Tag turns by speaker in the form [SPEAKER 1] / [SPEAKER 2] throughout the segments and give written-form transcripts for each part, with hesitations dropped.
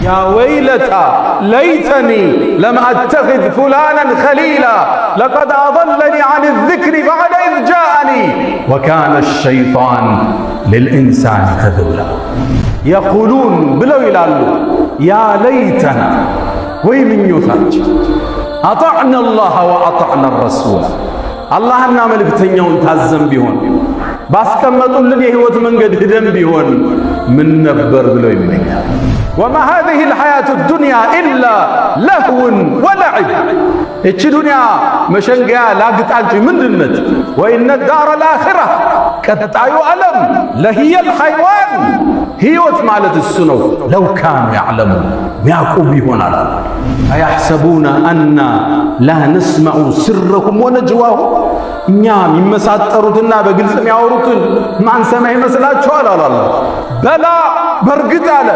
[SPEAKER 1] يا ويلتى ليتني لم أتخذ فلانا خليلا لقد أضلني عن الذكر بعد إذ جاءني وكان الشيطان للإنسان خذولا يقولون بلو يلالو يا ليتنا ويمن يثاج أطعنا الله وأطعنا الرسول الله أنا ملكتنيون تازم بيهون ባስቀመጡልን የህይወት መንገድ ሄደን ቢሆን ምን ነበር ብለው ይመኛል። وما هذه الحياة الدنيا إلا لهو ولعب እቺ ዱንያ መሸንገያ ላግጣንጂ ምንድነች? وإن الدار الآخرة ቀጣዩ ዓለም ለهي الحيوان ህይወት ማለት እሱ ነው። لو كانوا يعلمون ሚያውቁ ይሆናል። أيحسبون أن لا نسمع سرهم ونجواهم እኛ የሚመሳጠሩትና በግልጽ የሚያወሩትን ማን ሰማ ይመስላችኋል? አላህ በላ በርግጥ አለ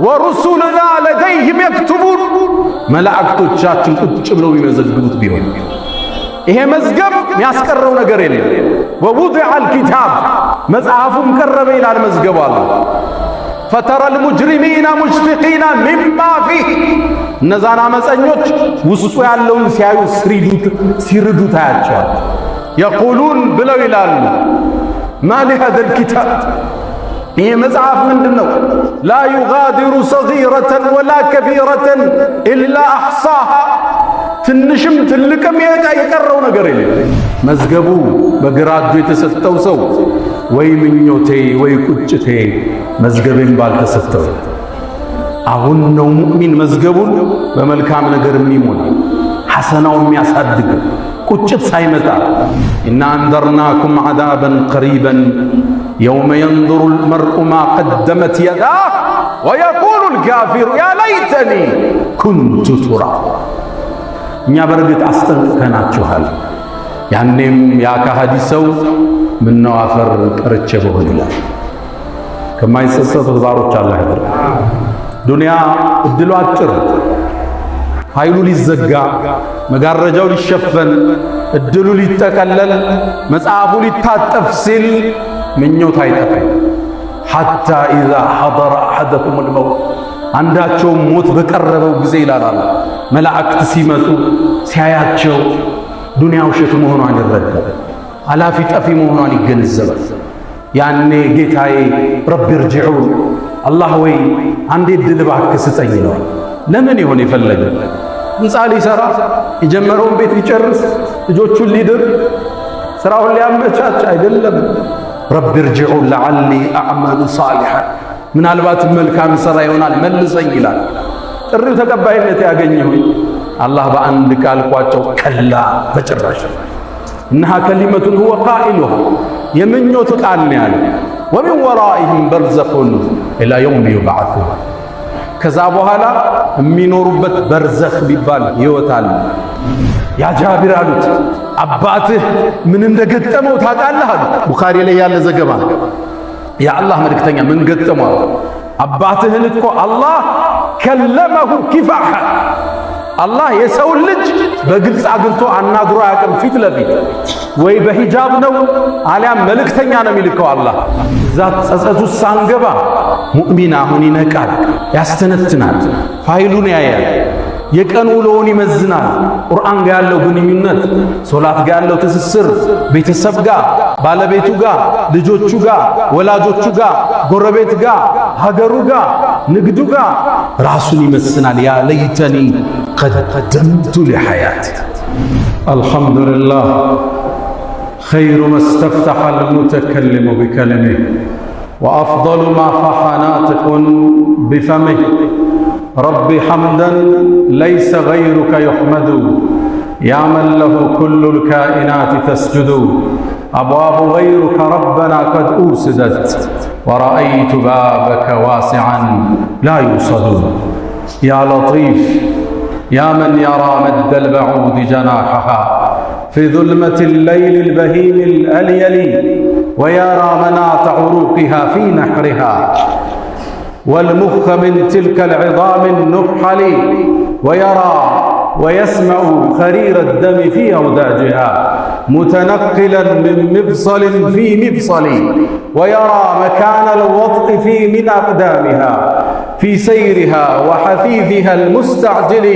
[SPEAKER 1] ወሩሱልና ለደይህም የክቱቡን መላእክቶቻችን ቁጭ ብለው ይመዘግቡት ቢሆን ይሄ መዝገብ የሚያስቀረው ነገር የለም። ወውዲዐ አልኪታብ መጽሐፉም ቀረበ ይላል መዝገቡ አለ فترى المجرمين مشفقين مما فيه እነዛን አመፀኞች ውስጡ ያለውን ሲያዩ ሲርዱ ታያቸዋል። يقولون ብለው ይላሉ ما لهذا الكتاب ይሄ መጽሐፍ ምንድነው? لا يغادر صغيرة ولا كبيرة إلا أحصاها ትንሽም ትልቅም የቀረው ነገር የለም። መዝገቡ በግራ እጁ የተሰጠው ሰው ወይ ምኞቴ ወይ ቁጭቴ መዝገቤን ባልተሰጠው። አሁን ነው ሙእሚን መዝገቡን በመልካም ነገር የሚሞላ ሐሰናው የሚያሳድግ ቁጭት ሳይመጣ ኢና አንዘርናኩም ዓዛበን ቀሪበን የውመ የንظሩ ልመርኡ ማ ቀደመት የዳህ ወየቁሉ ልካፊሩ ያ ለይተኒ ኩንቱ ቱራባ እኛ በርግጥ አስጠንቅቀናችኋል። ያኔም ያ ከሃዲ ሰው ምነው አፈር ቀርቼ በሆነ ይላል። ከማይጸጸቱት ባሮች አላህ ያድርግ። ዱንያ እድሉ አጭር፣ ፋይሉ ሊዘጋ፣ መጋረጃው ሊሸፈን፣ እድሉ ሊጠቀለል፣ መጽሐፉ ሊታጠፍ ሲል ምኞት አይጠፋም። ሐታ ኢዛ ሐضረ አሐደኩም አልመውት አንዳቸው ሞት በቀረበው ጊዜ ይላል መላእክት ሲመጡ ሲያያቸው ዱንያ ውሸት መሆኗን ይረዳል። አላፊ ጠፊ መሆኗን ይገነዘባል። ያኔ ጌታዬ ረቢ እርጅዑን አላህ ወይ አንዴ ድል እባክህ ስጠኝ ይለዋል። ለምን ይሆን የፈለገ? ህንፃ ሊሰራ የጀመረውን ቤት ሊጨርስ ልጆቹን ሊድር ስራውን ሊያመቻች አይደለም። ረቢ እርጅዑን ለዓሊ አዕመሉ ሳሊሐን ምናልባት መልካም ሰራ ይሆናል መልሰኝ ይላል። ጥሪው ተቀባይነት ያገኘው አላህ በአንድ ቃል ቋጨው፣ ከላ በጭራሽ እነሃ ከሊመቱን ሁወ ቃኢሉሃ የምኞት ቃል ነው ያለ። ወሚን ወራኢሂም በርዘኹን ኢላ የውም ዩብዓሱን ከዛ በኋላ የሚኖሩበት በርዘኽ ቢባል ህይወት አለ። ያ ጃቢር አሉት አባትህ ምን እንደገጠመው ታውቃለህ አሉት። ቡኻሪ ላይ ያለ ዘገባ የአላህ መልእክተኛ ምን ገጠመው? አባትህን እኮ አላህ ከለመሁ ኪፋሐ አላህ የሰው ልጅ በግልጽ አግኝቶ አናግሮ አያውቅም። ፊት ለፊት ወይ በሂጃብ ነው አሊያም መልእክተኛ ነው የሚልከው አላህ። እዛ ጸጸቱ ሳንገባ ሙእሚን አሁን ይነቃል፣ ያስተነትናል፣ ፋይሉን ያያል፣ የቀን ውሎውን ይመዝናል። ቁርአን ጋር ያለው ግንኙነት፣ ሶላት ጋር ያለው ትስስር፣ ቤተሰብ ጋር፣ ባለቤቱ ጋር፣ ልጆቹ ጋር፣ ወላጆቹ ጋር፣ ጎረቤት ጋር፣ ሀገሩ ጋር፣ ንግዱ ጋር ራሱን ይመስናል። ያ ለይተኒ ቀደምቱ ሊሐያቲ አልሐምዱሊላህ ኸይሩ መስተፍተሐ አልሙተከሊሙ ቢከሊሚህ ወአፍደሉ ማ ፈሐ ናጢቁን ቢፈሚህ رب حمدا ليس غيرك يحمد يا من له كل الكائنات تسجد أبواب غيرك ربنا قد أوسدت ورأيت بابك واسعا لا يوصد يا لطيف يا من يرى مد البعوض جناحها في ظلمة الليل البهيم الأليل ويرى مناط عروقها في نحرها والمخ من تلك العظام النحل ويرى ويسمع خرير الدم في أوداجها متنقلا من مفصل في مفصل ويرى مكان الوطء في من أقدامها في سيرها وحثيثها المستعجل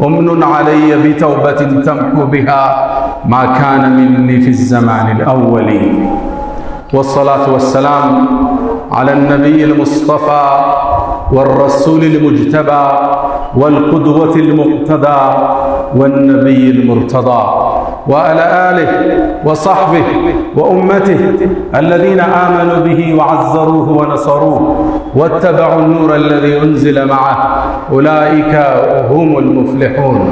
[SPEAKER 1] أمن علي بتوبة تمحو بها ما كان مني في الزمان الأول. والصلاة والسلام على النبي المصطفى والرسول المجتبى والقدوة المقتدى والنبي المرتضى، وعلى آله وصحبه وأمته الذين آمنوا به وعزروه ونصروه واتبعوا النور الذي أنزل معه، أولئك هم المفلحون.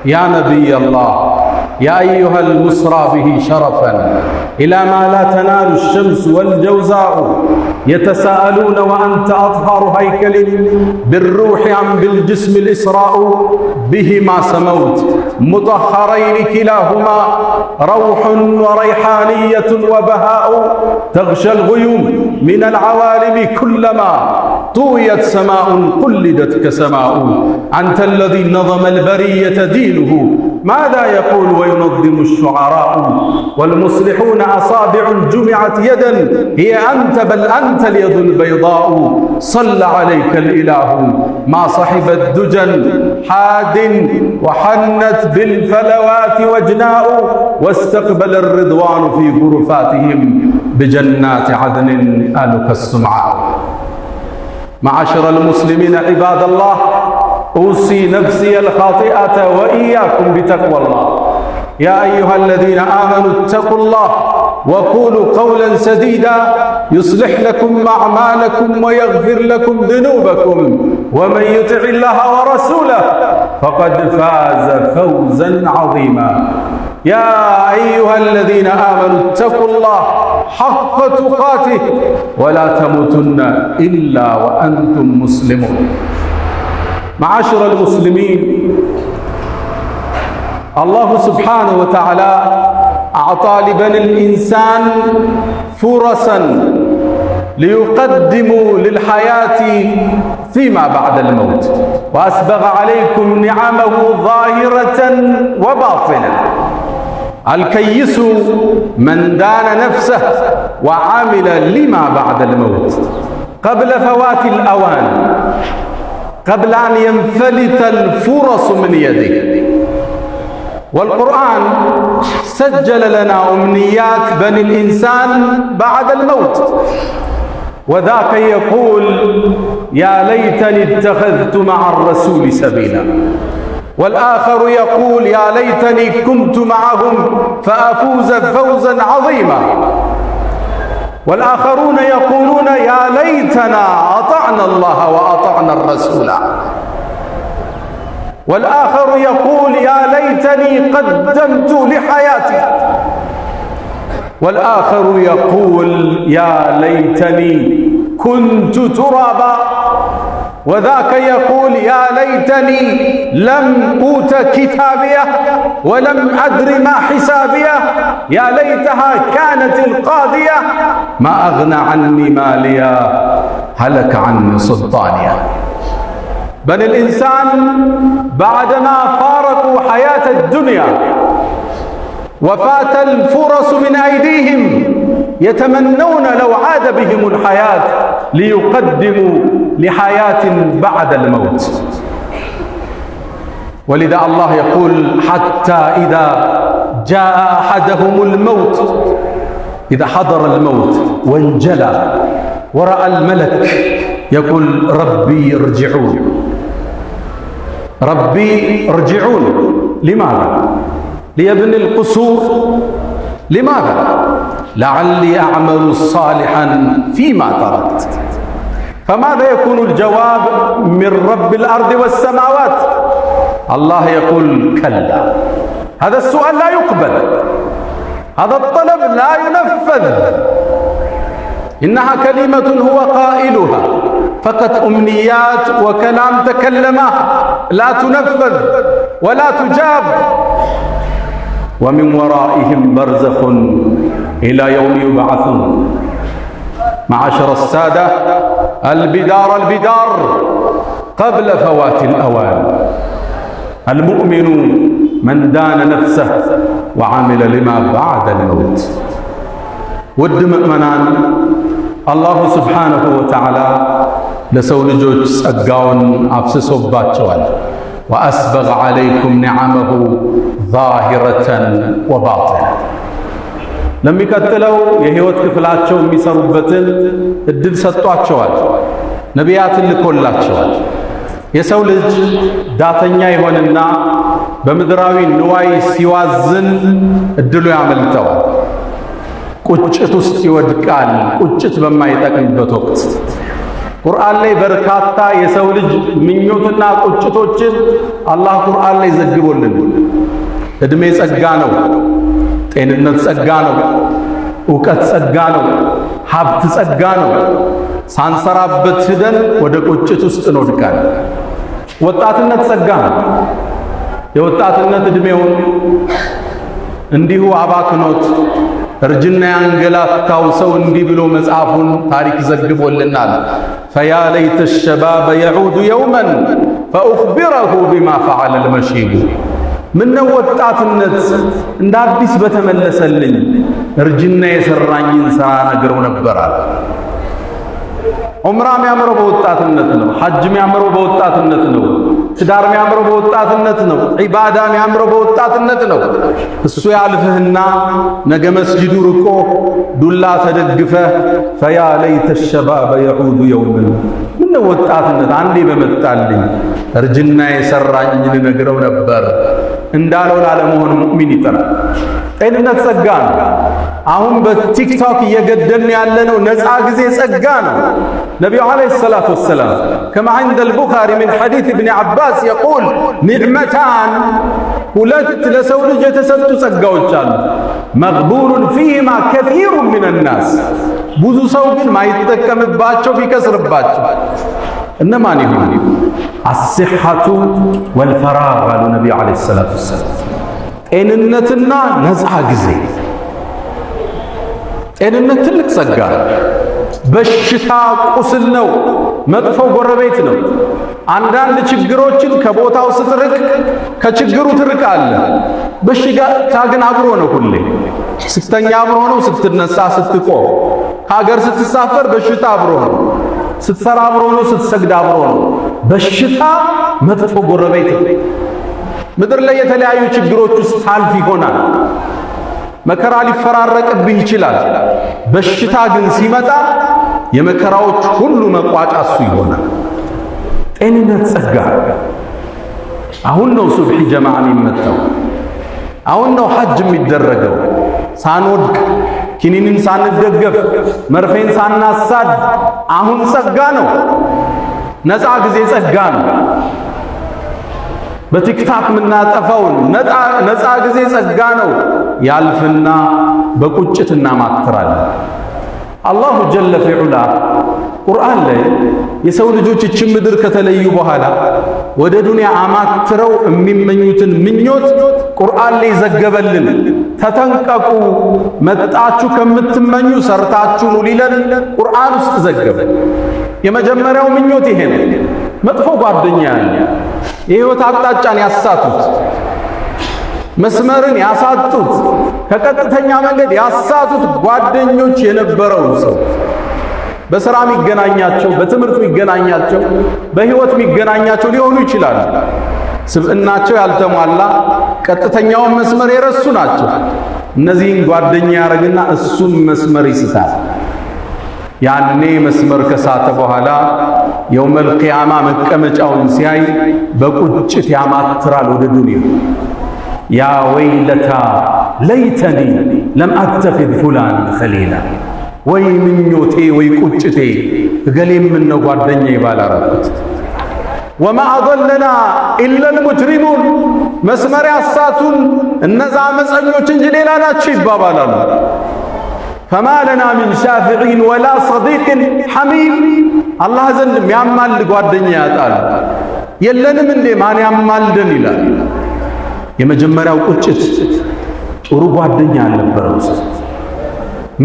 [SPEAKER 1] يا نبي الله، يا أيها المسرى به شرفا إلى ما لا تنال الشمس والجوزاء، يتساءلون وأنت أطهر هيكل بالروح عن بالجسم الإسراء، بهما سموت مطهرين كلاهما روح وريحانية وبهاء، تغشى الغيوم من العوالم كلما طويت سماء قلدت كسماء، أنت الذي نظم البرية دينه ماذا يقول وينظم الشعراء، والمصلحون أصابع جمعت يدا هي أنت بل أنت اليد البيضاء، صلى عليك الإله ما صحبت دجا حاد وحنت بالفلوات وجناء، واستقبل الرضوان في غرفاتهم بجنات عدن آلك السمعاء. معاشر المسلمين عباد الله، أوصي نفسي الخاطئة وإياكم بتقوى الله. يا أيها الذين آمنوا اتقوا الله وقولوا قولا سديدا يصلح لكم أعمالكم ويغفر لكم ذنوبكم، ومن يطع الله ورسوله فقد فاز فوزا عظيما. يا أيها الذين آمنوا اتقوا الله حق تقاته ولا تموتن إلا وأنتم مسلمون. معاشر المسلمين، الله سبحانه وتعالى أعطى لبني الإنسان فرصا ليقدموا للحياة فيما بعد الموت، وأسبغ عليكم نعمه ظاهرة وباطنة. الكيس من دان نفسه وعمل لما بعد الموت قبل فوات الأوان، قبل أن ينفلت الفرص من يده. والقرآن سجل لنا أمنيات بني الإنسان بعد الموت، وذاك يقول يا ليتني اتخذت مع الرسول سبيلا، والآخر يقول يا ليتني كنت معهم فأفوز فوزا عظيما، والآخرون يقولون يا ليتنا أطعنا الله وأطعنا الرسول، والآخر يقول يا ليتني قدمت لحياتي، والآخر يقول يا ليتني كنت ترابا، وذاك يقول يا ليتني لم أوت كتابيه ولم أدر ما حسابيه، يا ليتها كانت القاضية ما أغنى عني ماليا هلك عني سلطانيا. بني الإنسان بعدما فارقوا حياة الدنيا وفات الفرص من أيديهم يتمنون لو عاد بهم الحياة ليقدموا لحياة بعد الموت. ولذا الله يقول حتى إذا جاء أحدهم الموت، إذا حضر الموت وانجلى ورأى الملك يقول ربي ارجعون، ربي ارجعون. لماذا؟ ليبني القصور. لماذا؟ لعلي أعمل صالحا فيما تركت. فماذا يكون الجواب من رب الأرض والسماوات؟ الله يقول كلا، هذا السؤال لا يقبل، هذا الطلب لا ينفذ، إنها كلمة هو قائلها فقط، أمنيات وكلام تكلمه لا تنفذ ولا تجاب. ومن ورائهم برزخ إلى يوم يبعثون. معاشر السادة، البدار قبل فوات الأوان. المؤمن من دان نفسه وعمل لما بعد الموت. ود مؤمنان، الله سبحانه وتعالى ለሰው ልጆች ጸጋውን አፍስሶባቸዋል። ወአስበገ ዐለይኩም ኒዓመሁ ዛሂረተን ወባጢና ለሚቀጥለው የህይወት ክፍላቸው የሚሰሩበትን እድል ሰጥቷቸዋል። ነቢያትን ልኮላቸዋል። የሰው ልጅ ዳተኛ ይሆንና በምድራዊ ንዋይ ሲዋዝን እድሉ ያመልጠዋል። ቁጭት ውስጥ ይወድቃል። ቁጭት በማይጠቅምበት ወቅት ቁርአን ላይ በርካታ የሰው ልጅ ምኞትና ቁጭቶችን አላህ ቁርአን ላይ ዘግቦልን። እድሜ ጸጋ ነው። ጤንነት ጸጋ ነው። ዕውቀት ጸጋ ነው። ሀብት ጸጋ ነው። ሳንሰራበት ሂደን ወደ ቁጭት ውስጥ እንወድቃለን። ወጣትነት ጸጋ ነው። የወጣትነት እድሜውን እንዲሁ አባክኖት እርጅና ያንገላታው ሰው እንዲህ ብሎ መጽሐፉን ታሪክ ዘግቦልናል። ፈያ ለይተ ሸባበ የዑዱ የውመን ፈኡኽቢረሁ ቢማ ፈዐለ ልመሺቡ። ምነው ወጣትነት እንደ አዲስ በተመለሰልኝ እርጅና የሰራኝን ሥራ ነግረው ነበራል። ዑምራ የሚያምረው በወጣትነት ነው። ሐጅ የሚያምረው በወጣትነት ነው። ትዳር የሚያምረው በወጣትነት ነው። ዒባዳ የሚያምረው በወጣትነት ነው። እሱ ያልፍህና ነገ መስጂዱ ርቆ ዱላ ተደግፈህ ፈያ ለይተ ሸባበ የዑዱ የውመን ምነው ወጣትነት አንዴ በመጣልኝ እርጅና የሰራኝን ነግረው ነበር እንዳለው ላለመሆን ሙእሚን ይጠራል። ጤንነት ጸጋ ነው። አሁን በቲክቶክ እየገደልን ያለነው ነፃ ጊዜ ጸጋ ነው። ነቢዩ ዓለይሂ ሰላቱ ወሰላም ከማ ዐንደ አልቡኻሪ ሚን ሐዲስ ኢብኒ ዐባስ የቁል ኒዕመታን ሁለት ለሰው ልጅ የተሰጡ ጸጋዎች አሉ። መግቡኑን ፊሂማ ከሲሩን ሚነናስ ብዙ ሰው ግን ማይጠቀምባቸው ቢከስርባቸው እነማን ይሆኑ? አስሐቱ ወልፈራግ አሉ ነቢዩ ዓለይሂ ሰላቱ ወሰላም። ጤንነትና ነፃ ጊዜ። ጤንነት ትልቅ ጸጋ። በሽታ ቁስል ነው፣ መጥፎ ጎረቤት ነው። አንዳንድ ችግሮችን ከቦታው ስትርቅ ከችግሩ ትርቃለህ። በሽታ ግን አብሮ ነው። ሁሌ ስተኛ አብሮ ነው፣ ስትነሳ ስትቆም፣ ከሀገር ስትሳፈር በሽታ አብሮ ነው፣ ስትሰራ አብሮ ነው፣ ስትሰግድ አብሮ ነው። በሽታ መጥፎ ጎረቤት ነው። ምድር ላይ የተለያዩ ችግሮች ውስጥ ታልፍ ይሆናል። መከራ ሊፈራረቅብህ ይችላል። በሽታ ግን ሲመጣ የመከራዎች ሁሉ መቋጫ እሱ ይሆናል። ጤንነት ጸጋ። አሁን ነው ሱብሒ ጀማዓ የሚመጣው። አሁን ነው ሐጅ የሚደረገው። ሳንወድቅ ኪኒንን ሳንደገፍ መርፌን ሳናሳድ አሁን ጸጋ ነው። ነፃ ጊዜ ጸጋ ነው። በቲክታክ የምናጠፋውን ነፃ ጊዜ ጸጋ ነው። ያልፍና በቁጭት እናማትራለን። አላሁ ጀለ ፊዑላ ቁርአን ላይ የሰው ልጆች እችን ምድር ከተለዩ በኋላ ወደ ዱንያ አማትረው የሚመኙትን ምኞት ቁርአን ላይ ዘገበልን። ተጠንቀቁ፣ መጣችሁ ከምትመኙ ሰርታችሁ ኑ ሊለን ቁርአን ውስጥ ዘገበ። የመጀመሪያው ምኞት ይሄ ነው። መጥፎ ጓደኛ ያለ የህይወት አቅጣጫን ያሳቱት፣ መስመርን ያሳጡት፣ ከቀጥተኛ መንገድ ያሳቱት ጓደኞች የነበረው ሰው በሥራ የሚገናኛቸው፣ በትምህርት የሚገናኛቸው፣ በህይወት የሚገናኛቸው ሊሆኑ ይችላሉ። ስብዕናቸው ያልተሟላ ቀጥተኛውን መስመር የረሱ ናቸው። እነዚህን ጓደኛ ያረግና እሱም መስመር ይስታል። ያኔ መስመር ከሳተ በኋላ የውመል ቂያማ መቀመጫውን ሲያይ በቁጭት ያማትራል ወደ ዱንያ። ያ ወይለታ ለይተኒ ለም አተኺዝ ፉላን ኸሊላ፣ ወይ ምኞቴ ወይ ቁጭቴ እገሌ ምነው ጓደኛ ባላረኩት። ወማ አضለና ኢላ አልሙጅሪሙን፣ መስመር ያሳቱን እነዛ አመፀኞች እንጂ ሌላ ናቸው ይባባላሉ። ፈማ ለና ሚን ሻፊዒን ወላ ሰዲቅን ሐሚም፣ አላህ ዘንድ የሚያማልድ ጓደኛ ያጣል። የለንም እንዴ ማን ያማልደን ይላል። የመጀመሪያው ቁጭት ጥሩ ጓደኛ አልነበረው።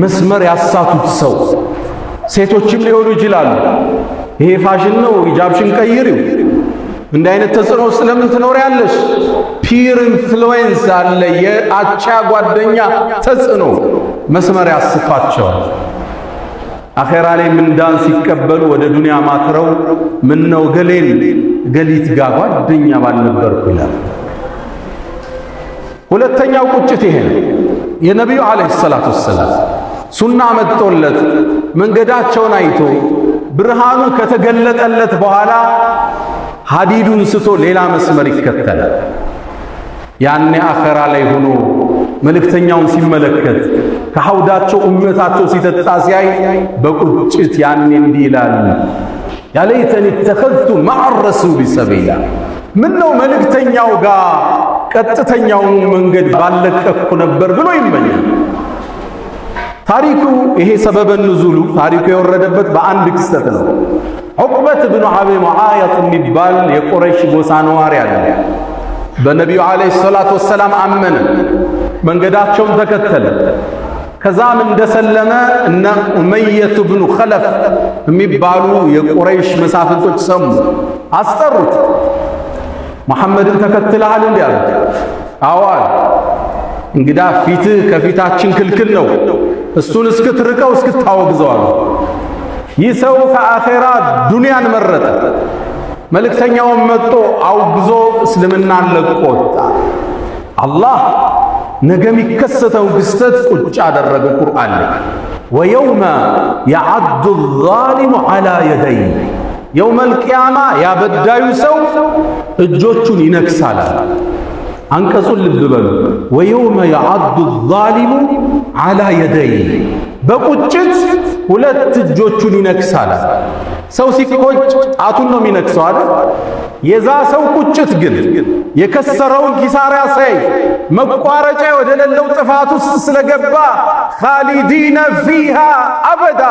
[SPEAKER 1] መስመር ያሳቱት ሰው ሴቶችም ሊሆኑ ይችላሉ። ይሄ ፋሽን ነው፣ ሂጃብሽን ቀይሪው፣ እንዲህ አይነት ተጽዕኖ ውስጥ ለምን ትኖሪያለሽ? ፒር ኢንፍሉዌንስ አለ፣ የአቻ ጓደኛ ተጽዕኖ መስመር ያስቷቸዋል። አኼራ ላይ ምንዳን ሲቀበሉ ወደ ዱንያ ማክረው ምን ነው ገሊት ጋር ጓደኛ ባልነበርኩ ይላል። ሁለተኛው ቁጭት ይሄ ነው። የነቢዩ ዓለይሂ ሰላቱ ወሰላም ሱና መጥቶለት መንገዳቸውን አይቶ ብርሃኑ ከተገለጠለት በኋላ ሐዲዱን ስቶ ሌላ መስመር ይከተላል። ያኔ አኼራ ላይ ሆኖ መልእክተኛውን ሲመለከት ከሐውዳቸው ኡመታቸው ሲጠጣ ሲያይ በቁጭት ያኔ እንዲህ ይላል፣ ያ ለይተኒ ተኸዝቱ መዐ ረሱሊ ሰቢላ፣ ምን ነው መልእክተኛው ጋር ቀጥተኛውን መንገድ ባለቀኩ ነበር ብሎ ይመኛል። ታሪኩ ይሄ ሰበበ ንዙሉ ታሪኩ የወረደበት በአንድ ክስተት ነው። ዑቅበት ብኑ አቢ ሙዓይጥ የሚባል የቁረይሽ ጎሳ ነዋሪ አለ። በነቢዩ ዓለይሂ ሰላቱ ወሰላም አመነ፣ መንገዳቸውን ተከተለ። ከዛም እንደሰለመ እነ ኡመየቱ ብኑ ኸለፍ የሚባሉ የቁረይሽ መሳፍንቶች ሰሙ፣ አስጠሩት። መሐመድን ተከትለሃል እንዴ አሉት። አዋል እንግዳ ፊትህ ከፊታችን ክልክል ነው፣ እሱን እስክትርቀው እስክታወግዘው አሉ። ይህ ሰው ከአኼራ ዱንያን መረጠ። መልእክተኛውን መጥቶ አውግዞ እስልምናን ለቆ ወጣ። አላህ ነገ የሚከሰተው ክስተት ቁጭ አደረገ ቁርአን ላይ። ወየውመ የዐዱ ዛሊሙ ዐላ የደይ፣ የውመል ቂያማ ያበዳዩ ሰው እጆቹን ይነክሳል። አንቀጹን ልብ በሉ። ወየውመ የዐዱ ዛሊሙ ዐላ የደይ፣ በቁጭት ሁለት እጆቹን ይነክሳል። ሰው ሲቆጭ ጣቱን ነው የሚነክሰው አይደል? የዛ ሰው ቁጭት ግን የከሰረውን ኪሳራ ሳይ መቋረጫ ወደሌለው ጥፋት ውስጥ ስለገባ ኻሊዲነ ፊሃ አበዳ፣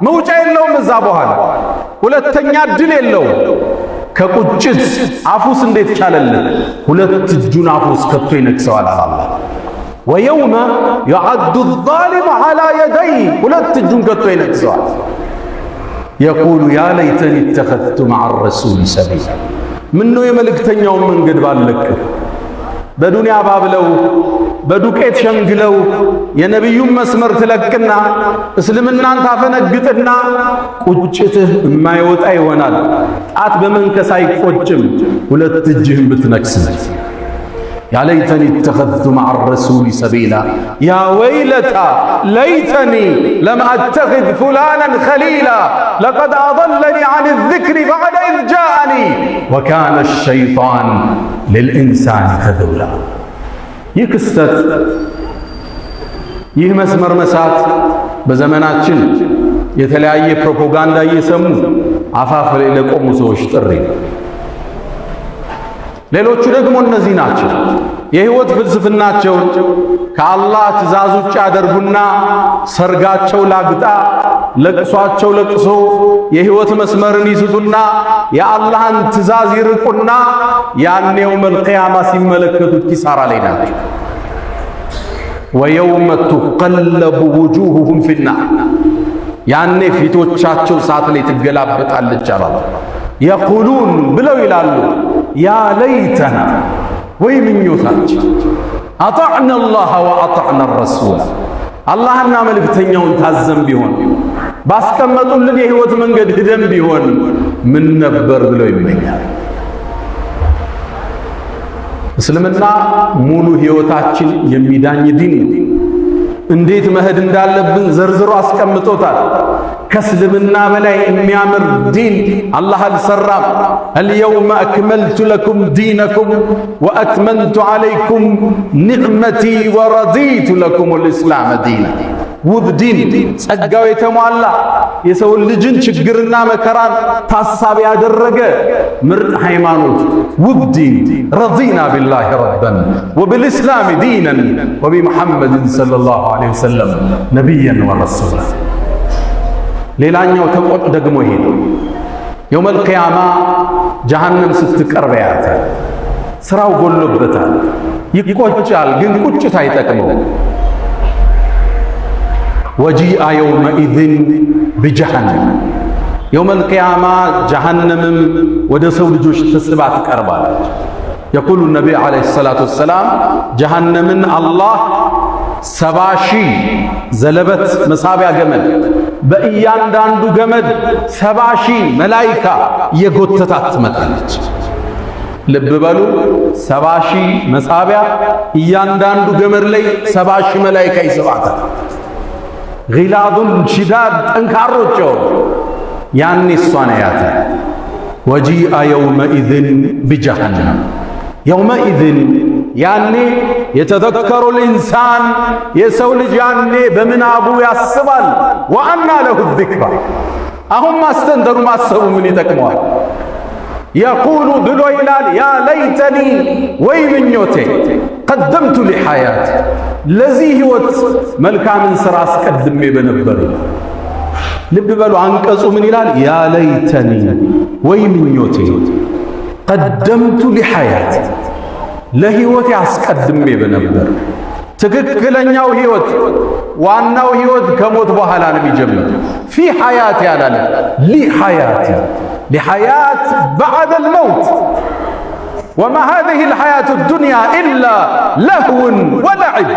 [SPEAKER 1] መውጫ የለውም እዛ በኋላ ሁለተኛ ድል የለውም። ከቁጭት አፉስ እንዴት ቻለልን? ሁለት እጁን አፉስ ከቶ ይነክሰዋል አላህ። ወየውመ የዐዱ ዛሊሙ ዐላ የደይ፣ ሁለት እጁን ከቶ ይነክሰዋል። የቁሉ ያ ለይተኒ ተኸዝቱ መዐ ረሱሊ ሰቢላ፣ ምነው የመልእክተኛውን መንገድ ባለቅ። በዱንያ ባብለው በዱቄት ሸንግለው የነቢዩን መስመር ትለቅና እስልምናን ታፈነግጥና ቁጭትህ የማይወጣ ይሆናል። ጣት በመንከስ አይቆጭም፣ ሁለት እጅህን ብትነክስ። ያ ለይተኒ ተኸዝቱ መዐ ረሱሊ ሰቢላ፣ ያ ወይለታ ለይተኒ ለም አተኽዝ ፉላናን ኸሊላ ለቀድ አضለኒ ዐን ዚክሪ በዕደ ኢዝ ጃአኒ ወካነ ሸይጣን ልልኢንሳኒ ኸዙላ። ይህ ክስተት፣ ይህ መስመር መሳት በዘመናችን የተለያየ ፕሮፓጋንዳ እየሰሙ አፋፍ ላይ ለቆሙ ሰዎች ጥሪ። ሌሎቹ ደግሞ እነዚህ ናቸው። የህይወት ፍልስፍናቸውን ከአላህ ትእዛዝ ውጭ ያደርጉና ሰርጋቸው ላግጣ፣ ለቅሷቸው ለቅሶ የህይወት መስመርን ይስቱና የአላህን ትእዛዝ ይርቁና ያኔው መልቂያማ ሲመለከቱት ኪሳራ ላይ ናቸው። ወየውመ ቱቀለቡ ውጁሁሁም ፊናር፣ ያኔ ፊቶቻቸው እሳት ላይ ትገላበጣለች አላህ። የቁሉን ብለው ይላሉ ያ ለይተና፣ ወይ ምኞታችን አጣዕና አላህ ወአጣዕና ረሱላ፣ አላህና መልእክተኛውን ታዘን ቢሆን ባስቀመጡልን የህይወት መንገድ ሂደን ቢሆን ምን ነበር ብለው ይመኛል። እስልምና ሙሉ ህይወታችን የሚዳኝ ዲን ነው። እንዴት መሄድ እንዳለብን ዘርዝሮ አስቀምጦታል። ከእስልምና በላይ የሚያምር ዲን አላህ አልሰራም። አልየውመ አክመልቱ ለኩም ዲነኩም ወአትመምቱ ዐለይኩም ኒዕመቲ ወረዲቱ ለኩም ልእስላመ ዲና። ውብ ዲን፣ ጸጋው የተሟላ የሰውን ልጅን ችግርና መከራን ታሳቢ ያደረገ ምርጥ ሃይማኖት፣ ውብ ዲን። ረዲና ቢላሂ ረበን ወብልእስላሚ ዲነን ወቢሙሐመድን ሰለላሁ ዐለይሂ ወሰለም ነቢየን ወረሱላ። ሌላኛው ተቆጥ ደግሞ ይሄ ነው። የውመል ቂያማ ጀሃነም ስትቀርብ ያያታል። ስራው ጎሎበታል፣ ይቆጫል፣ ግን ቁጭት አይጠቅመው። ወጂአ የውመኢዝን ቢጀሃነም፣ የውመል ቂያማ ጀሃነምም ወደ ሰው ልጆች ተስባ ትቀርባለች። የቁሉ ነቢይ ዓለይሂ ሰላቱ ወሰላም ጀሃነምን አላህ 70,000 ዘለበት መሳቢያ ገመድ በእያንዳንዱ ገመድ 70,000 መላኢካ የጎተታት ትመጣለች። ልብ በሉ 70,000 መሳቢያ እያንዳንዱ ገመድ ላይ 70,000 መላኢካ ይስባታል። ጊላዱን ሽዳድ ጠንካሮች ያኔ እሷን ያያታል። ወጂአ የውመኢዝን ቢጀሃነም የውመኢዝን ያኔ የተዘከሩ ልኢንሳን የሰው ልጅ ያኔ በምናቡ ያስባል። ወአና ለሁ ዚክራ አሁን ማስተንተሩ ማሰቡ ምን ይጠቅመዋል? የቁሉ ብሎ ይላል ያ ለይተኒ ወይ ምኞቴ ቀደምቱ ሊሐያት ለዚህ ሕይወት መልካምን ሥራ አስቀድሜ በነበር። ልብ በሉ አንቀጹ ምን ይላል? ያ ለይተኒ ወይ ምኞቴ ቀደምቱ ሊሐያት ለሕይወት አስቀድሜ በነበር። ትክክለኛው ሕይወት ዋናው ሕይወት ከሞት በኋላ ነው የሚጀምረው። ፊ ሐያት ያላለ ሊሐያት لحياة بعد الموت وما هذه الحياة الدنيا إلا لهو ولعب.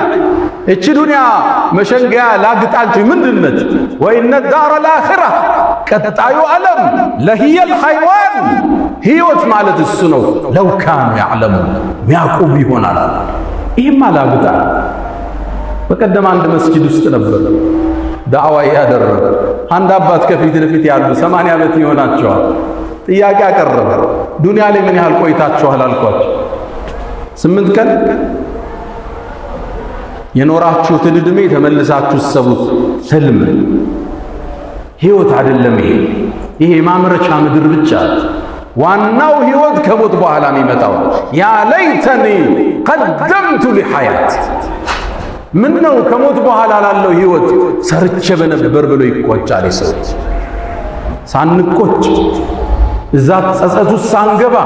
[SPEAKER 1] إيش دنيا مشنقا لا قطعت من دنت وإن الدار الآخرة كتعيو ألم لهي الحيوان هي وتمالت السنو لو كانوا يعلمون مياكم هنا إما لا قطع. فقدم عند مسجد استنبر دعوة يادر አንድ አባት ከፊት ለፊት ያሉ 80 ዓመት ይሆናቸዋል። ጥያቄ አቀረበ። ዱንያ ላይ ምን ያህል ቆይታችኋል አልኳቸው። 8 ቀን የኖራችሁትን ዕድሜ ተመልሳችሁ ሰቡት። ህልም ህይወት አይደለም። ይሄ ማምረቻ ምድር ብቻ። ዋናው ህይወት ከሞት በኋላ የሚመጣው ያ ለይተኒ ቀደምቱ ሊሐያት ምን ነው ከሞት በኋላ ላለው ህይወት ሰርቼ በነበር ብሎ ይቆጫል። ሰው ሳንቆጭ እዛ ጸጸቱ ሳንገባ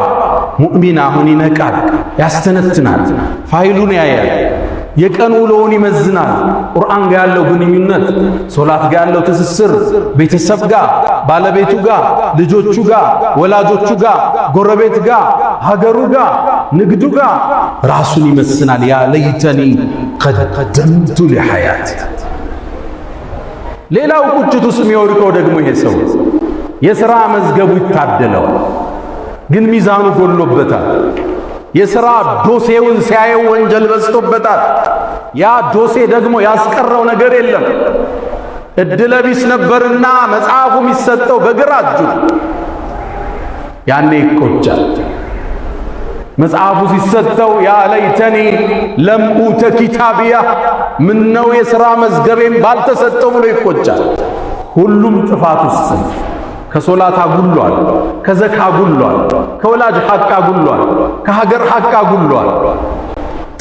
[SPEAKER 1] ሙእሚን አሁን ይነቃል፣ ያስተነትናል፣ ፋይሉን ያያል፣ የቀን ውሎውን ይመዝናል። ቁርአን ጋር ያለው ግንኙነት፣ ሶላት ጋር ያለው ትስስር፣ ቤተሰብ ጋር፣ ባለቤቱ ጋር፣ ልጆቹ ጋር፣ ወላጆቹ ጋር፣ ጎረቤት ጋር፣ ሀገሩ ጋር፣ ንግዱ ጋር ራሱን ይመስናል። ያ ለይተኒ ቀደምቱ ሊሐያት። ሌላው ቁጭት ውስጥ የሚወድቀው ደግሞ ይሄ ሰው የሥራ መዝገቡ ይታደለው፣ ግን ሚዛኑ ጎሎበታል። የሥራ ዶሴውን ሲያየው ወንጀል በዝቶበታል። ያ ዶሴ ደግሞ ያስቀረው ነገር የለም። እድለቢስ ነበርና መጽሐፉ የሚሰጠው በግራ እጁ፣ ያኔ ይቆጫል። መጽሐፉ ሲሰጠው ያ ለይተኒ ለም ኡተ ኪታቢያ ምነው የሥራ መዝገቤን ባልተሰጠው ብሎ ይቆጫል። ሁሉም ጥፋት ውስጥ ከሶላት አጉሏል፣ ከዘካ አጉሏል፣ ከወላጅ ሐቅ አጉሏል፣ ከሀገር ሐቅ አጉሏል።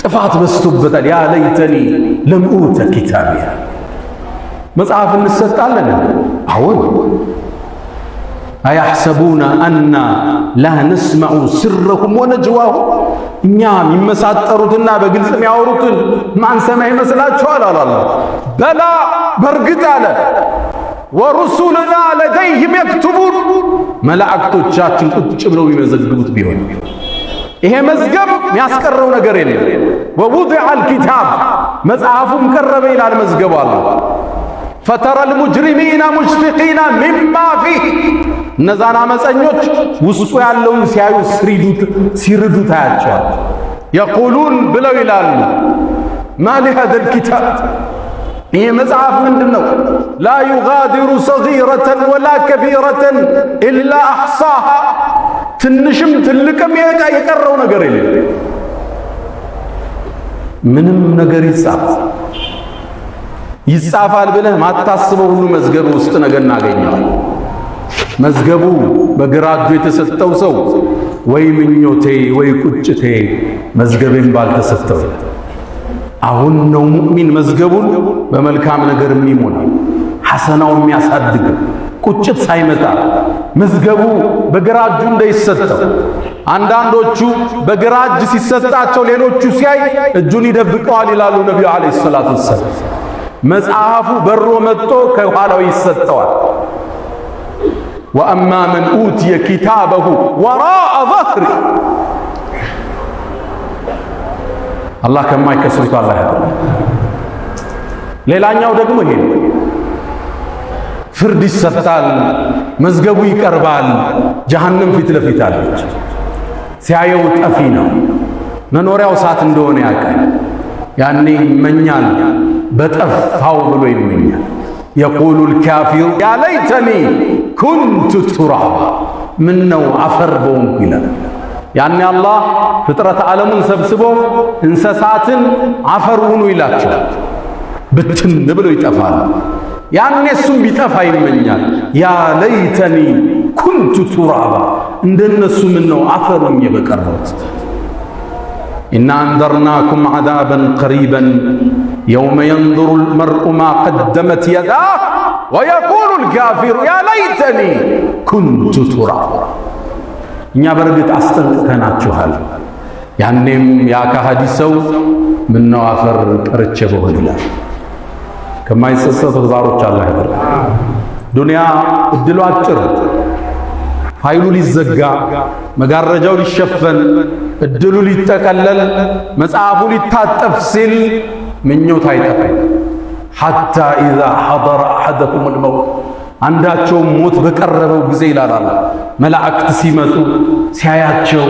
[SPEAKER 1] ጥፋት በዝቶበታል። ያ ለይተኒ ለም ኡተ ኪታቢያ። መጽሐፍ እንሰጣለን። አሁን አያሕሰቡነ አና ላ ነስመዑ ስረሁም ወነጅዋሁም እኛ የሚመሳጠሩትና በግልጽ የሚያወሩትን ማንሰማ ይመስላችኋል? አላላ በላ በርግጥ አለ ወሩሱልና ለደይህም የክቱቡን መላእክቶቻችን ቁጭ ብለው የሚመዘግቡት ቢሆን ይሄ መዝገብ የሚያስቀረው ነገር የለም። ወውዲዐ አልኪታብ መጽሐፉም ቀረበ ይላል መዝገቡ አለ። ፈተረል ሙጅሪሚነ ሙሽፊቂነ ሚማ ፊህ እነዛን አመፀኞች ውስጡ ያለውን ሲያዩ ሲርዱ ታያቸዋል። የቁሉን ብለው ይላሉ ማ ሊሃዘል ኪታብ ይህ መጽሐፍ ምንድን ነው? ላ ዩጋዲሩ ሰጊረተን ወላ ከቢረተን ኢላ አሕሳሃ ትንሽም ትልቅም የቀረው ነገር የለም። ምንም ነገር ይጻፋል ብለህ ማታስበው ሁሉ መዝገቡ ውስጥ ነገር እናገኘዋል። መዝገቡ በግራ እጁ የተሰጠው ሰው ወይ ምኞቴ ወይ ቁጭቴ መዝገቤን ባልተሰጠው። አሁን ነው ሙእሚን መዝገቡን በመልካም ነገር የሚሞላ ሐሰናው የሚያሳድግ ቁጭት ሳይመጣ መዝገቡ በግራ እጁ እንዳይሰጠው። አንዳንዶቹ በግራ እጅ ሲሰጣቸው ሌሎቹ ሲያይ እጁን ይደብቀዋል ይላሉ ነቢዩ አለይሂ ሰላቱ ወሰላም። መጽሐፉ በሮ መጥቶ ከኋላው ይሰጠዋል። ወአማ መን ኡትየ ኪታበሁ ወራአ ظهሪ አላህ ከማይከስሩት አላህ ያለው። ሌላኛው ደግሞ ይሄ ፍርድ ይሰጣል፣ መዝገቡ ይቀርባል። ጀሃነም ፊት ለፊት አለች። ሲያየው ጠፊ ነው፣ መኖሪያው እሳት እንደሆነ ያውቃል። ያኔ ይመኛል፣ በጠፋው ብሎ ይመኛል። የቁሉል ካፊሩ ያ ለይተኒ ኩንቱ ቱራባ፣ ምን ነው አፈር በሆንኩ ይላል። ያኔ አላህ ፍጥረት ዓለሙን ሰብስቦ እንስሳትን አፈር ሁኑ ይላቸዋል። ብትን ብሎ ይጠፋል። ያኔ እሱም ቢጠፋ ይመኛል። ያ ለይተኒ ኩንቱ ቱራባ፣ እንደነሱ ምን ነው አፈር ሆኜ በቀረሁት። ኢና አንዘርናኩም ዐዛበን ቀሪበን የውመ የንظሩ ልመርኡ ማ ቀደመት የዳህ ወየቁሉ ልካፊሩ ያ ለይተኒ ኩንቱ ቱራባ። እኛ በርግጥ አስጠንቅቀናችኋል። ያኔም ያ ከሃዲ ሰው ምነው አፈር ቀርቼ በሆን ይላል። ከማይጸጸቱት ባሮች አላህ ያድርገን። ዱንያ እድሉ አጭር፣ ፋይሉ ሊዘጋ፣ መጋረጃው ሊሸፈን፣ እድሉ ሊጠቀለል፣ መጽሐፉ ሊታጠፍ ሲል ምኞት አይጠፋም። ሐታ ኢዛ ሐضረ አሐደኩም አልመውት፣ አንዳቸውም ሞት በቀረበው ጊዜ ይላል መላእክት ሲመጡ ሲያያቸው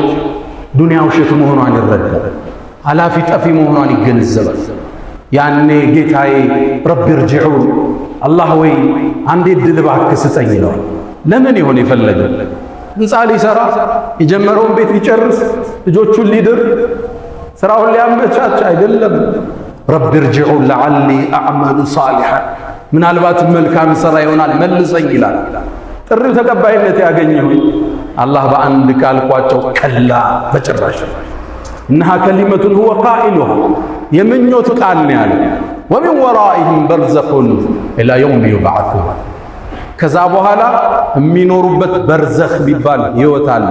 [SPEAKER 1] ዱንያ ውሸት መሆኗን ይረዳል። አላፊ ጠፊ መሆኗን ይገነዘባል። ያኔ ጌታዬ ረቢ ርጅዑን፣ አላህ ወይ አንዴ ዕድል እባክህ ስጠኝ ይለዋል። ለምን ይሆን የፈለገ? ሕንፃ ሊሰራ የጀመረውን ቤት ሊጨርስ ልጆቹን ሊድር ስራውን ሊያመቻች አይደለም። ረቢ ርጅዑን ለዓሊ አዕመሉ ሳሊሐን፣ ምናልባት መልካም ሥራ ይሆናል መልሰኝ ይላል። ጥሪው ተቀባይነት ያገኘው አላህ በአንድ ቃል ቋጨው፣ ከላ በጭራሽ። እነሃ ከሊመቱን ሁወ ቃኢሉሃ፣ የምኞት ቃል ነው ያለ። ወሚን ወራኢሂም በርዘኹን ኢላ የውም ዩብዓሱን፣ ከዛ በኋላ የሚኖሩበት በርዘኽ ቢባል ሕይወት አለ።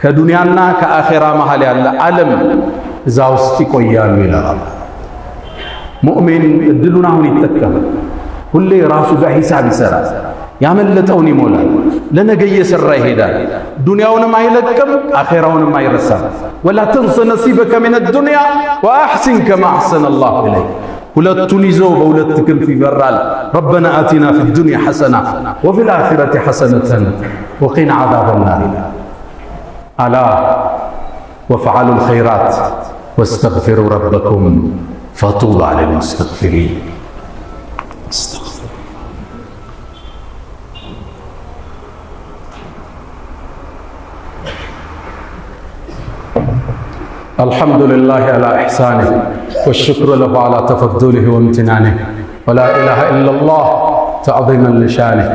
[SPEAKER 1] ከዱንያና ከአኼራ መሃል ያለ ዓለም እዛ ውስጥ ይቆያሉ ይላል። ሙእሚን እድሉን አሁን ይጠቀማል። ሁሌ ራሱ ጋር ሂሳብ ይሰራል፣ ያመለጠውን ይሞላል፣ ለነገ እየሰራ ይሄዳል። ዱንያውንም አይለቅም፣ አኼራውንም አይረሳም። ወላ ተንሰ ነሲበከ ሚነ ዱንያ ወአሕሲን ከማ አሕሰነ አላሁ ኢለይክ። ሁለቱን ይዞ በሁለት ክንፍ ይበራል። ረበና አቲና ፊ ዱንያ ሐሰና ወፊል አኺረቲ ሐሰነተን ወቂና ዐዛበ ናር። አላ ወፍዐሉል ኸይራት ወስተግፊሩ ረበኩም ፈጡባ ሊልሙስተግፊሪን። الحمد لله على إحسانه والشكر له على تفضله وامتنانه ولا إله إلا الله تعظيما لشانه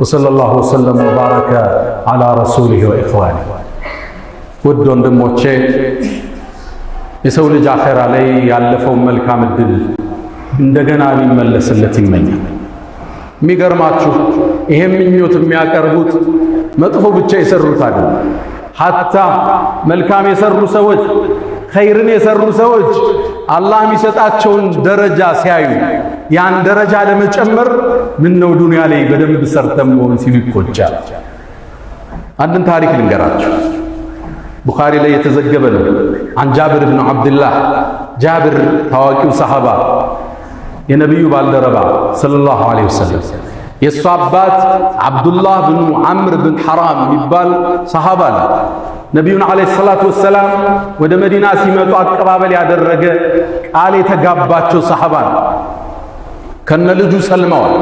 [SPEAKER 1] وصلى الله وسلم وبارك على رسوله وإخوانه. ውድ ወንድሞቼ የሰው ልጅ አኼራ ላይ ያለፈውን መልካም ዕድል እንደገና ሊመለስለት ይመኛል። የሚገርማችሁ ይሄ ምኞት የሚያቀርቡት መጥፎ ብቻ የሰሩት አይደለም። ሐታ መልካም የሰሩ ሰዎች፣ ኸይርን የሰሩ ሰዎች አላህ የሚሰጣቸውን ደረጃ ሲያዩ ያን ደረጃ ለመጨመር ምን ነው ዱንያ ላይ በደንብ ሰርተን መሆን ሲሉ ይቆጫል። አንድን ታሪክ ልንገራችሁ። ቡኻሪ ላይ የተዘገበ ነው። አን ጃብር ብን ዓብድላህ፣ ጃብር ታዋቂው ሰሃባ የነቢዩ ባልደረባ ሰለላሁ ዐለይሂ ወሰለም፣ የእሱ አባት ዓብዱላህ ብኑ ዓምር ብን ሐራም የሚባል ሰሃባ ነው። ነቢዩን ዐለይሂ ሰላቱ ወሰላም ወደ መዲና ሲመጡ አቀባበል ያደረገ ቃል የተጋባቸው ሰሃባ ነው። ከነ ልጁ ሰልመዋል።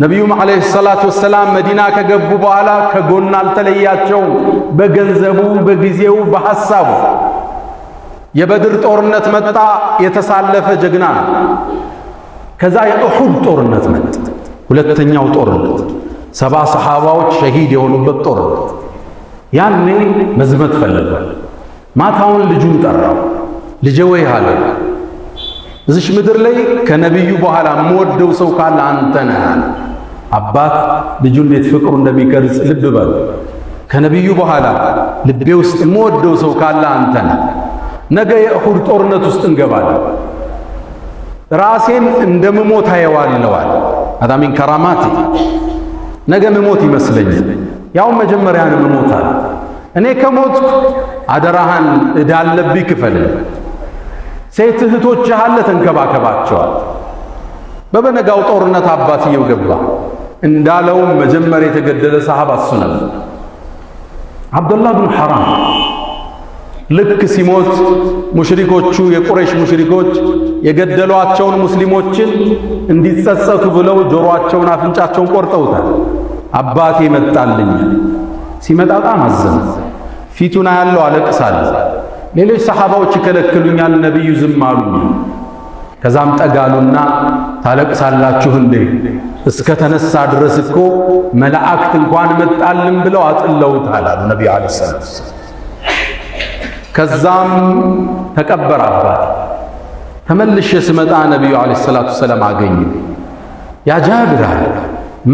[SPEAKER 1] ነቢዩም ዐለይሂ ሰላቱ ወሰላም መዲና ከገቡ በኋላ ከጎን አልተለያቸውም። በገንዘቡ፣ በጊዜው፣ በሐሳቡ። የበድር ጦርነት መጣ፣ የተሳለፈ ጀግና ነው። ከዛ የኡሑድ ጦርነት መጣ፣ ሁለተኛው ጦርነት፣ 70 ሰሓባዎች ሸሂድ የሆኑበት ጦርነት። ያኔ መዝመት ፈለገ። ማታውን ልጁን ጠራው። ልጄ ወይ አለ፣ እዚሽ ምድር ላይ ከነቢዩ በኋላ የምወደው ሰው ካለ አንተ ነህ። አባት ልጁ እንዴት ፍቅሩ እንደሚገልጽ ልብ በል። ከነቢዩ በኋላ ልቤ ውስጥ የምወደው ሰው ካለ አንተ ነህ። ነገ የኡሑድ ጦርነት ውስጥ እንገባለን። ራሴን እንደምሞት አየዋለዋል። አዳ ሚን ከራማቲ፣ ነገ ምሞት ይመስለኛል። ያው መጀመሪያ ነው ምሞታል። እኔ ከሞትኩ አደራህን እዳለብኝ ክፈል። ሴት እህቶችህ አለ ተንከባከባቸዋል። በበነጋው ጦርነት አባትየው ገባ። እንዳለውም መጀመሪያ የተገደለ ሰሃባ እሱ ነበር፣ አብዱላህ ብን ሐራም። ልክ ሲሞት ሙሽሪኮቹ የቁረይሽ ሙሽሪኮች የገደሏቸውን ሙስሊሞችን እንዲጸጸቱ ብለው ጆሮአቸውን አፍንጫቸውን ቆርጠውታል። አባቴ መጣልኝ። ሲመጣ በጣም አዘነ። ፊቱን ያለው አለቅሳለሁ። ሌሎች ሰሃባዎች ይከለክሉኛል፣ ነብዩ ዝም አሉኝ። ከዛም ጠጋሉና ታለቅሳላችሁ እንዴ? እስከ ተነሳ ድረስ እኮ መላእክት እንኳን መጣልን ብለው አጥለውታል አሉ ነብዩ አለይሂ ሰላም። ከዛም ተቀበረ አባት። ተመልሼ ስመጣ ነብዩ አለይሂ ሰላቱ ሰላም አገኙ። ያ ጃብር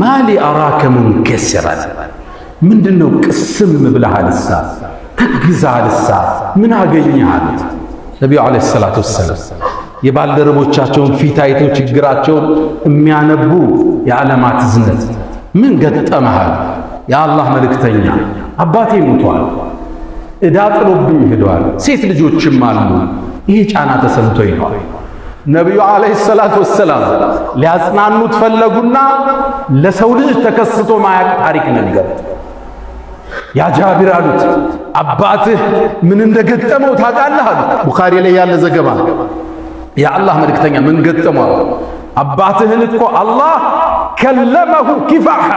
[SPEAKER 1] ማሊ አራከ ሙንከሲራን፣ ምንድነው ቅስም ብለሃልሳ ተግዛልሳ ምን አገኘሃል? ነብዩ አለይሂ ሰላቱ ሰላም የባልደረቦቻቸውን ፊት አይተው ችግራቸውን የሚያነቡ የዓለማት ዝነት ምን ገጠመሃል? የአላህ መልእክተኛ አባቴ ሞቷል፣ ዕዳ ጥሎብኝ ሄዷል፣ ሴት ልጆችም አሉ፣ ይህ ጫና ተሰምቶኝ ነው። ነቢዩ ዓለይሂ ሰላቱ ወሰላም ሊያጽናኑት ፈለጉና ለሰው ልጅ ተከስቶ ማያቅ ታሪክ ነገሩት። ያ ጃቢር አሉት፣ አባትህ ምን እንደገጠመው ታውቃለህ አሉት። ቡኻሪ ላይ ያለ ዘገባ። የአላህ መልእክተኛ ምን ገጠመው? አባትህን እኮ አላህ ከለመሁ ኪፋሐ፣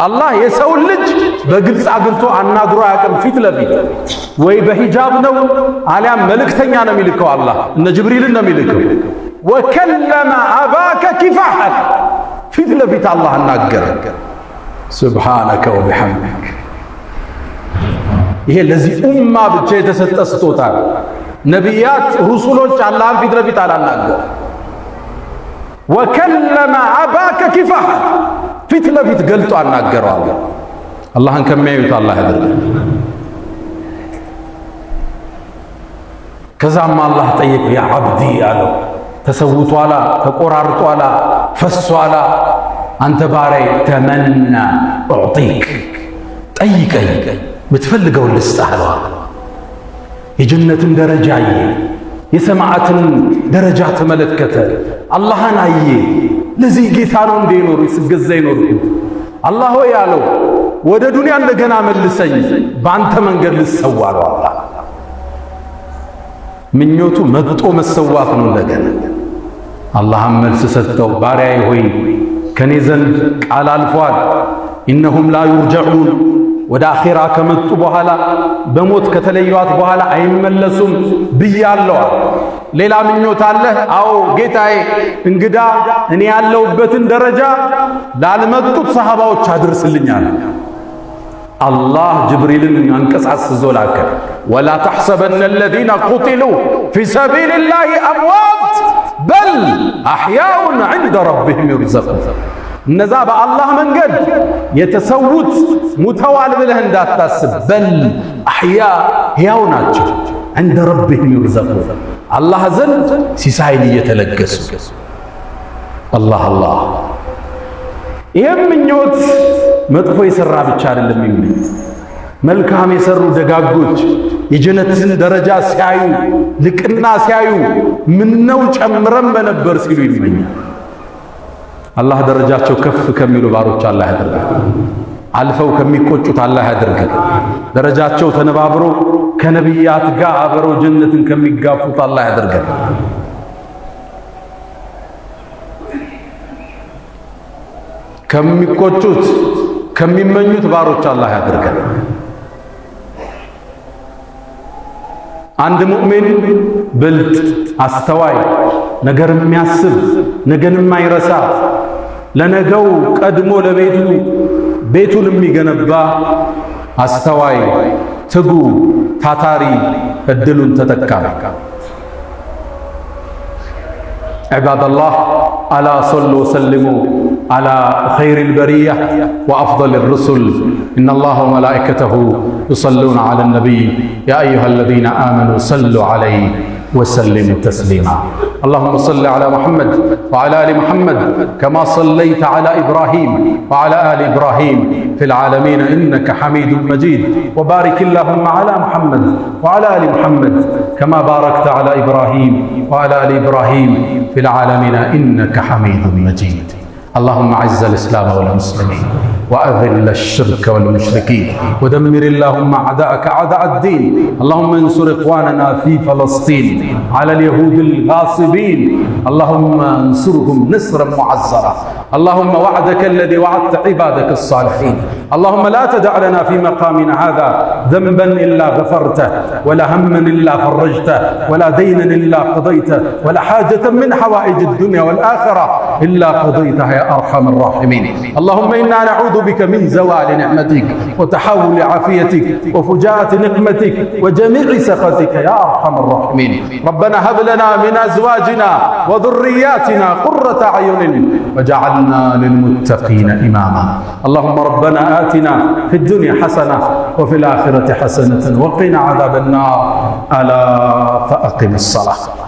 [SPEAKER 1] አላህ የሰው ልጅ በግልጽ አግልቶ አናግሮ አያውቅም። ፊት ለፊት ወይ በሂጃብ ነው አሊያም መልእክተኛ ነው የሚልከው። አላህ እነ ጅብሪልን ነው የሚልከው። ወከለመ አባከ ኪፋሐ፣ ፊት ለፊት አላህ አናገረ። ሱብሓነከ ወቢሐምዲክ። ይሄ ለዚህ ኡማ ብቻ የተሰጠ ስጦታ። ነቢያት ሩሱሎች አላህን ፊት ለፊት አላናገሩ። ወከለመ አባከ ኪፋሐ፣ ፊት ለፊት ገልጦ አናገረዋል። አላህን ከሚያዩት አላህ ያድርገን። ከዛም አላህ ጠየቀ፣ ያ አብዲ አለው፣ ተሰውቷላ፣ ተቆራርጧላ፣ ፈሷላ፣ አንተ ባሪያዬ ተመና ኡዕጢክ፣ ጠይቀኝ ምትፈልገውን ልስጥህ አለው። የጀነትን ደረጃ አየ፣ የሰማዓትን ደረጃ ተመለከተ፣ አላህን አየ። ለዚህ ጌታ ነው እንደ ይኖሩ ስገዛ ይኖርኩት። አላህ ሆይ አለው፣ ወደ ዱንያ እንደገና መልሰኝ፣ በአንተ መንገድ ልሰዋ አለው። አላህ ምኞቱ መጥቶ መሰዋት ነው እንደገና። አላህም መልስ ሰጠው፣ ባሪያዬ ሆይ ከኔ ዘንድ ቃል አልፏል፣ ኢነሁም ላ ዩርጀዑን፣ ወደ አኼራ ከመጡ በኋላ በሞት ከተለዩት በኋላ አይመለሱም ብያለሁ። ሌላ ምኞት አለህ? አዎ ጌታዬ፣ እንግዳ እኔ ያለሁበትን ደረጃ ላልመጡት ሰሃባዎች አድርስልኛል። አላህ ጅብሪልን አንቀጽ አስዞ ላከ። ወላ ተሕሰበነ አለዚነ ቁቲሉ ፊ ሰቢልላሂ አምዋት በል አሕያኡን ዐንደ ረቢሂም ዩርዘቁን። እነዛ በአላህ መንገድ የተሰዉት ሙተዋል ብለህ እንዳታስብ፣ በል አሕያ ሕያው ናቸው፣ ዐንደ ረቢሂም ዩርዘቁን፣ አላህ ዘንድ ሲሳይን እየተለገሱ። አላህ አላህ። ይህም ምኞት መጥፎ የሠራ ብቻ አይደለም የሚመኝ፣ መልካም የሠሩ ደጋጎች የጀነትን ደረጃ ሲያዩ፣ ልቅና ሲያዩ ምነው ጨምረን በነበር ሲሉ ይመኛል። አላህ ደረጃቸው ከፍ ከሚሉ ባሮች አላህ ያደርገን። አልፈው ከሚቆጩት አላህ ያደርገን። ደረጃቸው ተነባብሮ ከነቢያት ጋር አብረው ጀነትን ከሚጋፉት አላህ ያደርገን። ከሚቆጩት ከሚመኙት ባሮች አላህ ያደርገን። አንድ ሙእሚን ብልጥ፣ አስተዋይ፣ ነገር የሚያስብ፣ ነገን የማይረሳ፣ ለነገው ቀድሞ ለቤቱ ቤቱን የሚገነባ አስተዋይ፣ ትጉ፣ ታታሪ፣ እድሉን ተጠቃሚ። ዒባደላህ አላ ሰሉ ወሰልሙ አላ ኸይሪል በሪያ ወአፍደል ሩሱል ኢነላህ ወመላኢከተሁ ዩሰሉነ ዐለ ነቢይ ያ አዩሃለዚነ አመኑ ሰሉ ዐለይሂ وسلم تسليما. اللهم صل على محمد وعلى آل محمد كما صليت على إبراهيم وعلى آل إبراهيم في العالمين إنك حميد مجيد. وبارك اللهم على محمد وعلى آل محمد كما باركت على إبراهيم وعلى آل إبراهيم في العالمين إنك حميد مجيد. اللهم أعز الإسلام والمسلمين وأذل الشرك والمشركين ودمر اللهم أعداءك أعداء الدين. اللهم انصر إخواننا في فلسطين على اليهود الغاصبين، اللهم انصرهم نصرا معزرا. اللهم وعدك الذي وعدت عبادك الصالحين. اللهم لا تدع لنا في مقامنا هذا ذنبا إلا غفرته، ولا هما إلا فرجته، ولا دينا إلا قضيته، ولا حاجة من حوائج الدنيا والآخرة إلا قضيتها يا أرحم الراحمين. اللهم إنا نعوذ بك من زوال نعمتك وتحول عافيتك وفجاءة نقمتك وجميع سخطك يا أرحم الراحمين. ربنا هب لنا من أزواجنا وذرياتنا قرة أعين وجعلنا للمتقين إماما. اللهم ربنا آتنا في الدنيا حسنة وفي الآخرة حسنة وقنا عذاب النار. ألا فأقم الصلاة.